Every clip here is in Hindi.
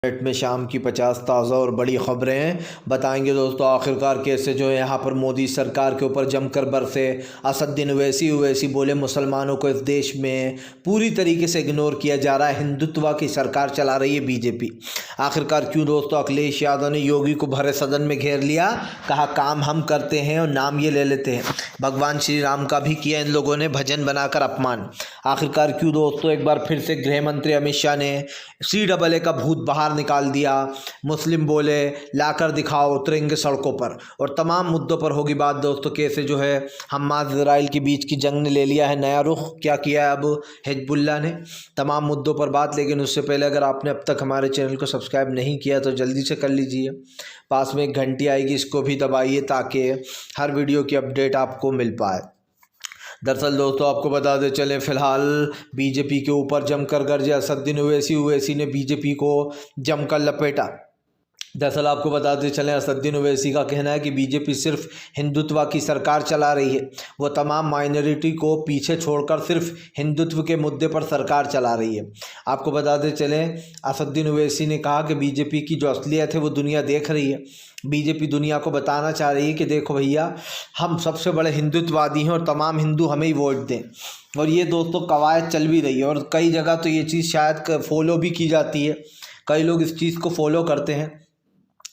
मिनट में शाम की 50 ताज़ा और बड़ी खबरें हैं। बताएंगे दोस्तों आखिरकार कैसे जो है यहाँ पर मोदी सरकार के ऊपर जमकर बरसे असद्दीन ओवैसी बोले मुसलमानों को इस देश में पूरी तरीके से इग्नोर किया जा रहा है, हिंदुत्व की सरकार चला रही है बीजेपी। आखिरकार क्यों दोस्तों अखिलेश यादव ने योगी को भरे सदन में घेर लिया, कहा काम हम करते हैं और नाम ये ले लेते हैं। भगवान श्री राम का भी किया इन लोगों ने भजन बनाकर अपमान। आखिरकार क्यों दोस्तों एक बार फिर से गृह मंत्री अमित शाह ने CAA का भूत बाहर निकाल दिया। मुस्लिम बोले लाकर दिखाओ, उतरेंगे सड़कों पर, और तमाम मुद्दों पर होगी बात दोस्तों। कैसे जो है हमास इजराइल के बीच की जंग ने ले लिया है नया रुख, क्या किया है अब हिजबुल्लाह ने, तमाम मुद्दों पर बात। लेकिन उससे पहले अगर आपने अब तक हमारे चैनल को सब्सक्राइब नहीं किया तो जल्दी से कर लीजिए। पास में एक घंटी आएगी, इसको भी दबाइए ताकि हर वीडियो की अपडेट आपको मिल पाए। दरअसल दोस्तों आपको बता दें चले, फिलहाल बीजेपी के ऊपर जमकर गरजे असद्दीन ओवैसी ने बीजेपी को जमकर लपेटा। दरअसल आपको बताते चलें असद्दीन ओवैसी का कहना है कि बीजेपी सिर्फ हिंदुत्व की सरकार चला रही है, वो तमाम माइनॉरिटी को पीछे छोड़कर सिर्फ हिंदुत्व के मुद्दे पर सरकार चला रही है। आपको बताते चलें असद्दीन ओवैसी ने कहा कि बीजेपी की जो असलियत है वो दुनिया देख रही है। बीजेपी दुनिया को बताना चाह रही है कि देखो भैया हम सबसे बड़े हिंदुत्ववादी हैं और तमाम हिंदू हमें ही वोट दें। और ये दोस्तों कवायद चल भी रही है और कई जगह तो ये चीज़ शायद फॉलो भी की जाती है, कई लोग इस चीज़ को फॉलो करते हैं।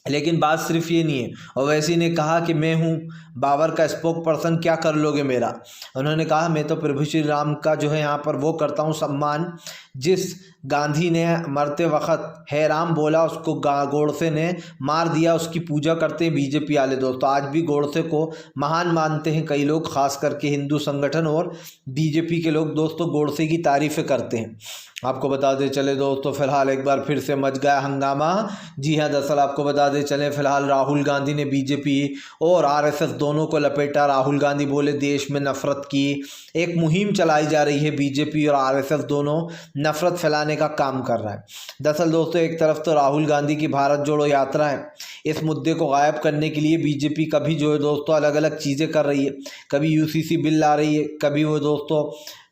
लेकिन बात सिर्फ ये नहीं है। ओवैसी ने कहा कि मैं हूँ बाबर का स्पोक पर्सन, क्या कर लोगे मेरा। उन्होंने कहा मैं तो प्रभु श्री राम का जो है यहाँ पर वो करता हूँ सम्मान, जिस गांधी ने मरते वक्त है राम बोला उसको गोडसे ने मार दिया, उसकी पूजा करते हैं बीजेपी वाले दोस्तों। आज भी गोडसे को महान मानते हैं कई लोग, खास करके हिंदू संगठन और बीजेपी के लोग दोस्तों गोडसे की तारीफ़ें करते हैं। आपको बता दें चले दोस्तों फिलहाल एक बार फिर से मच गया हंगामा। जी हाँ, दरअसल आपको बता दें चले फिलहाल राहुल गांधी ने बीजेपी और RSS दोनों को लपेटा। राहुल गांधी बोले देश में नफरत की एक मुहिम चलाई जा रही है, बीजेपी और RSS दोनों नफरत फैलाने का काम कर रहा है। दरअसल दोस्तों एक तरफ तो राहुल गांधी की भारत जोड़ो यात्रा है, इस मुद्दे को गायब करने के लिए बीजेपी कभी जो है दोस्तों अलग अलग चीज़ें कर रही है, कभी UCC बिल ला रही है, कभी वो दोस्तों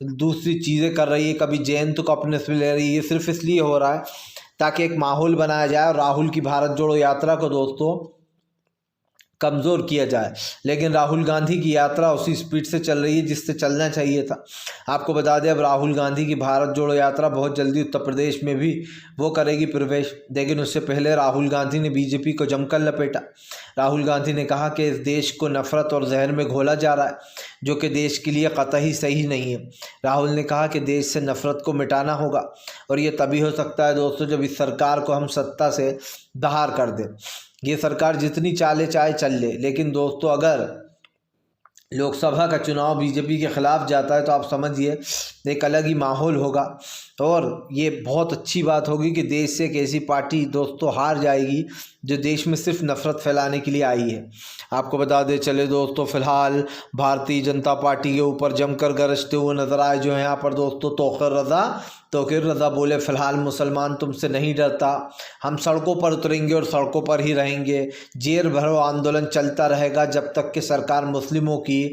दूसरी चीज़ें कर रही है, कभी जयंत को अपने से ले रही है। सिर्फ इसलिए हो रहा है ताकि एक माहौल बनाया जाए और राहुल की भारत जोड़ो यात्रा को दोस्तों कमज़ोर किया जाए। लेकिन राहुल गांधी की यात्रा उसी स्पीड से चल रही है जिससे चलना चाहिए था। आपको बता दें अब राहुल गांधी की भारत जोड़ो यात्रा बहुत जल्दी उत्तर प्रदेश में भी वो करेगी प्रवेश। लेकिन उससे पहले राहुल गांधी ने बीजेपी को जमकर लपेटा। राहुल गांधी ने कहा कि इस देश को नफरत और जहर में घोला जा रहा है, जो कि देश के लिए कतई सही नहीं है। राहुल ने कहा कि देश से नफरत को मिटाना होगा और ये तभी हो सकता है दोस्तों जब इस सरकार को हम सत्ता से बाहर कर दें। ये सरकार जितनी चाले चाहे चल ले, लेकिन दोस्तों अगर लोकसभा का चुनाव बीजेपी के खिलाफ जाता है तो आप समझिए एक अलग ही माहौल होगा और ये बहुत अच्छी बात होगी कि देश से एक ऐसी पार्टी दोस्तों हार जाएगी जो देश में सिर्फ नफरत फैलाने के लिए आई है। आपको बता दें चले दोस्तों फिलहाल भारतीय जनता पार्टी के ऊपर जमकर गरजते हुए नजर आए जो है यहाँ पर दोस्तों तोक़िर रज़ा बोले फिलहाल मुसलमान तुमसे नहीं डरता, हम सड़कों पर उतरेंगे और सड़कों पर ही रहेंगे, जेर भरो आंदोलन चलता रहेगा जब तक कि सरकार मुस्लिमों की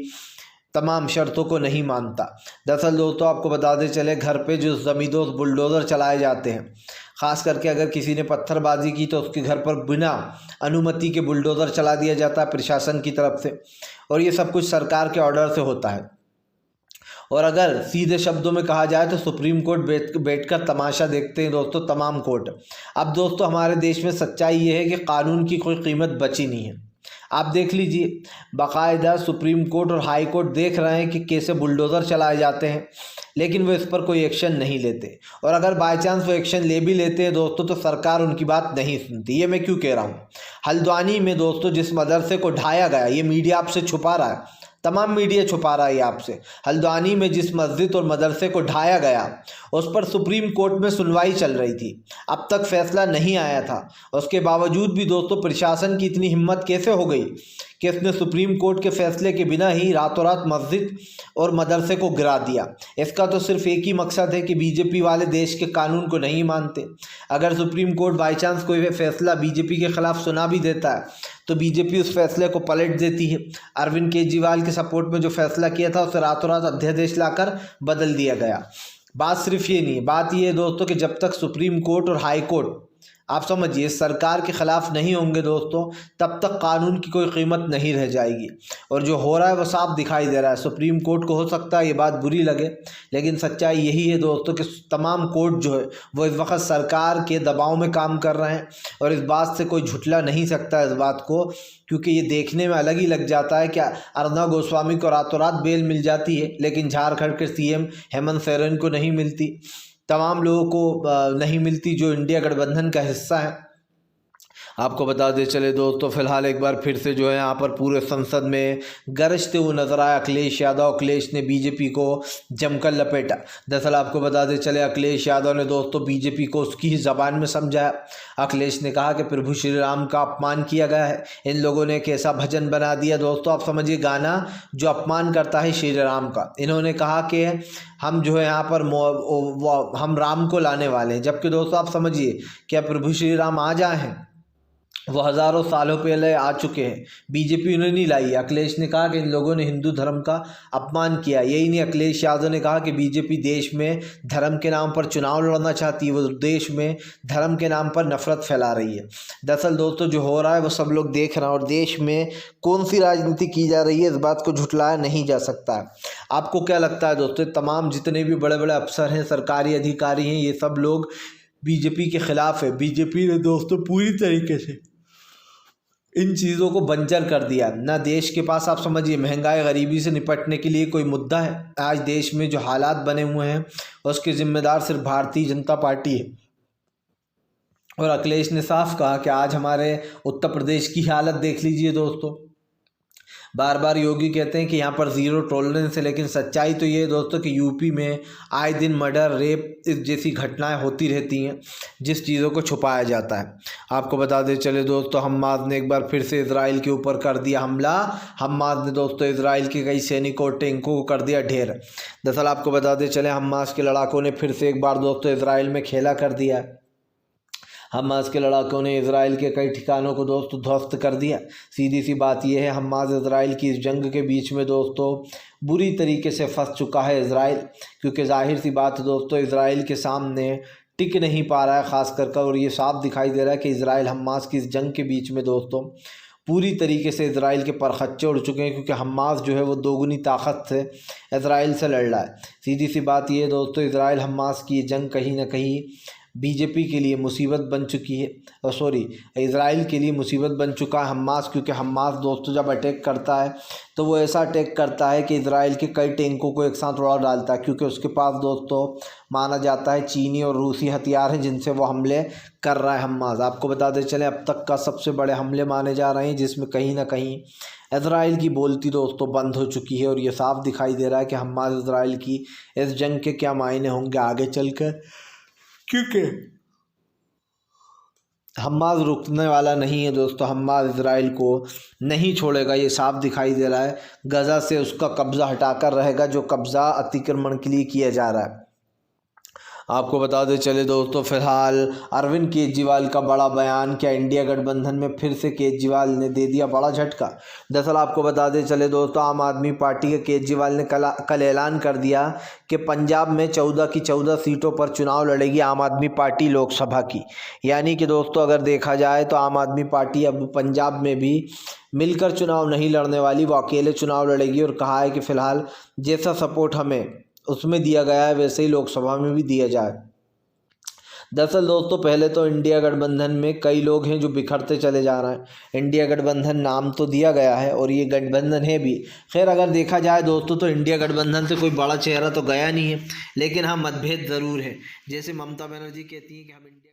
तमाम शर्तों को नहीं मानता। दरअसल दोस्तों आपको बताते चले घर पे जो ज़मींदोज़ बुलडोज़र चलाए जाते हैं, ख़ास करके अगर किसी ने पत्थरबाजी की तो उसके घर पर बिना अनुमति के बुलडोज़र चला दिया जाता है प्रशासन की तरफ से, और ये सब कुछ सरकार के ऑर्डर से होता है। और अगर सीधे शब्दों में कहा जाए तो सुप्रीम कोर्ट बैठकर तमाशा देखते हैं दोस्तों तमाम कोर्ट। अब दोस्तों हमारे देश में सच्चाई ये है कि कानून की कोई कीमत बची नहीं है। आप देख लीजिए बाकायदा सुप्रीम कोर्ट और हाई कोर्ट देख रहे हैं कि कैसे बुलडोज़र चलाए जाते हैं, लेकिन वो इस पर कोई एक्शन नहीं लेते। और अगर बाय चांस वो एक्शन ले भी लेते हैं दोस्तों तो सरकार उनकी बात नहीं सुनती। ये मैं क्यों कह रहा हूँ, हल्द्वानी में दोस्तों जिस मदरसे को ढाया गया, ये मीडिया आपसे छुपा रहा है, तमाम मीडिया छुपा रहा है आपसे। हल्द्वानी में जिस मस्जिद और मदरसे को ढाया गया उस पर सुप्रीम कोर्ट में सुनवाई चल रही थी, अब तक फैसला नहीं आया था। उसके बावजूद भी दोस्तों प्रशासन की इतनी हिम्मत कैसे हो गई कि उसने सुप्रीम कोर्ट के फैसले के बिना ही रातों रात मस्जिद और मदरसे को गिरा दिया। इसका तो सिर्फ एक ही मकसद है कि बीजेपी वाले देश के कानून को नहीं मानते। अगर सुप्रीम कोर्ट बाई चांस कोई फैसला बीजेपी के खिलाफ सुना भी देता है तो बीजेपी उस फैसले को पलट देती है। अरविंद केजरीवाल के सपोर्ट में जो फैसला किया था उसे रातों रात अध्यादेश लाकर बदल दिया गया। बात सिर्फ ये नहीं है, बात ये है दोस्तों कि जब तक सुप्रीम कोर्ट और हाई कोर्ट आप समझिए, सरकार के ख़िलाफ़ नहीं होंगे दोस्तों, तब तक कानून की कोई कीमत नहीं रह जाएगी। और जो हो रहा है वो साफ दिखाई दे रहा है। सुप्रीम कोर्ट को हो सकता है ये बात बुरी लगे, लेकिन सच्चाई यही है दोस्तों कि तमाम कोर्ट जो है वो इस वक्त सरकार के दबाव में काम कर रहे हैं। और इस बात से कोई झुठला नहीं सकता इस बात को, क्योंकि ये देखने में अलग ही लग जाता है कि अर्नब गोस्वामी को रातों रात बेल मिल जाती है, लेकिन झारखंड के सीएम हेमंत सोरेन को नहीं मिलती, तमाम लोगों को नहीं मिलती जो इंडिया गठबंधन का हिस्सा है। आपको बता दें चले दोस्तों, फिलहाल एक बार फिर से जो है यहाँ पर पूरे संसद में गरजते हुए नजर आया अखिलेश यादव। अखिलेश ने बीजेपी को जमकर लपेटा। दरअसल आपको बता दें चले, अखिलेश यादव ने दोस्तों बीजेपी को उसकी ही ज़बान में समझाया। अखिलेश ने कहा कि प्रभु श्री राम का अपमान किया गया है, इन लोगों ने एक ऐसा भजन बना दिया दोस्तों, आप समझिए, गाना जो अपमान करता है श्री राम का। इन्होंने कहा कि हम जो है यहाँ पर हम राम को लाने वाले हैं, जबकि दोस्तों आप समझिए, क्या प्रभु श्री राम आ जाए हैं? वो हज़ारों सालों पहले आ चुके हैं। बीजेपी ने नहीं लाई है। अखिलेश ने कहा कि इन लोगों ने हिंदू धर्म का अपमान किया। यही नहीं, अखिलेश यादव ने कहा कि बीजेपी देश में धर्म के नाम पर चुनाव लड़ना चाहती है, वो देश में धर्म के नाम पर नफरत फैला रही है। दरअसल दोस्तों जो हो रहा है वो सब लोग देख रहे हैं, और देश में कौन सी राजनीति की जा रही है इस बात को झुठलाया नहीं जा सकता है। आपको क्या लगता है दोस्तों, तमाम जितने भी बड़े बड़े अफसर हैं, सरकारी अधिकारी हैं, ये सब लोग बीजेपी के खिलाफ है? बीजेपी ने दोस्तों पूरी तरीके से इन चीज़ों को बंजर कर दिया। ना देश के पास आप समझिए महंगाई गरीबी से निपटने के लिए कोई मुद्दा है। आज देश में जो हालात बने हुए हैं उसके जिम्मेदार सिर्फ भारतीय जनता पार्टी है। और अखिलेश ने साफ कहा कि आज हमारे उत्तर प्रदेश की हालत देख लीजिए दोस्तों। बार बार योगी कहते हैं कि यहाँ पर ज़ीरो टॉलरेंस है, लेकिन सच्चाई तो ये है दोस्तों कि यूपी में आए दिन मर्डर, रेप जैसी घटनाएं होती रहती हैं, जिस चीज़ों को छुपाया जाता है। आपको बता दें चले दोस्तों, हमास ने एक बार फिर से इजराइल के ऊपर कर दिया हमला। हमास ने दोस्तों इजराइल के कई सैनिकों और टैंकों को कर दिया ढेर। दरअसल आपको बता दें चले, हमास के लड़ाकों ने फिर से एक बार दोस्तों इजराइल में खेला कर दिया है। हमास के लड़ाकों ने इजराइल के कई ठिकानों को दोस्तों ध्वस्त कर दिया। सीधी सी बात यह है, हमास इजराइल की इस जंग के बीच में दोस्तों बुरी तरीके से फंस चुका है इजराइल, क्योंकि जाहिर सी बात है दोस्तों, इजराइल के सामने टिक नहीं पा रहा है खास कर। और ये साफ दिखाई दे रहा है कि इजराइल हमास की इस जंग के बीच में दोस्तों पूरी तरीके से इजराइल के परखच्चे उड़ चुके हैं, क्योंकि हमास जो है वो दोगुनी ताकत से इजराइल से लड़ रहा है। सीधी सी बात ये है दोस्तों, इजराइल हमास की ये जंग कहीं ना कहीं बीजेपी के लिए मुसीबत बन चुकी है, और इजराइल के लिए मुसीबत बन चुका है हमास, क्योंकि हमास दोस्तों जब अटैक करता है तो वो ऐसा अटैक करता है कि इजराइल के कई टैंकों को एक साथ उड़ा डालता है, क्योंकि उसके पास दोस्तों माना जाता है चीनी और रूसी हथियार हैं जिनसे वो हमले कर रहा है हमास। आपको बताते चलें, अब तक का सबसे बड़े हमले माने जा रहे हैं, जिसमें कहीं ना कहीं इजराइल की बोलती दोस्तों बंद हो चुकी है। और ये साफ दिखाई दे रहा है कि हमास इजराइल की इस जंग के क्या मायने होंगे आगे चलकर, क्योंकि हमास रुकने वाला नहीं है दोस्तों। हमास इजराइल को नहीं छोड़ेगा, ये साफ दिखाई दे रहा है। गजा से उसका कब्ज़ा हटाकर रहेगा, जो कब्ज़ा अतिक्रमण के लिए किया जा रहा है। आपको बता दें चले दोस्तों, फिलहाल अरविंद केजरीवाल का बड़ा बयान। क्या इंडिया गठबंधन में फिर से केजरीवाल ने दे दिया बड़ा झटका? दरअसल आपको बता दें चले दोस्तों, आम आदमी पार्टी के केजरीवाल ने कल ऐलान कर दिया कि पंजाब में 14 की 14 सीटों पर चुनाव लड़ेगी आम आदमी पार्टी लोकसभा की। यानी कि दोस्तों अगर देखा जाए तो आम आदमी पार्टी अब पंजाब में भी मिलकर चुनाव नहीं लड़ने वाली, वो अकेले चुनाव लड़ेगी। और कहा है कि फ़िलहाल जैसा सपोर्ट हमें उसमें दिया गया है वैसे ही लोकसभा में भी दिया जाए। दरअसल दोस्तों पहले तो इंडिया गठबंधन में कई लोग हैं जो बिखरते चले जा रहे हैं। इंडिया गठबंधन नाम तो दिया गया है और ये गठबंधन है भी। खैर अगर देखा जाए दोस्तों तो इंडिया गठबंधन से कोई बड़ा चेहरा तो गया नहीं है, लेकिन हाँ मतभेद ज़रूर है। जैसे ममता बनर्जी कहती हैं कि हम इंडिया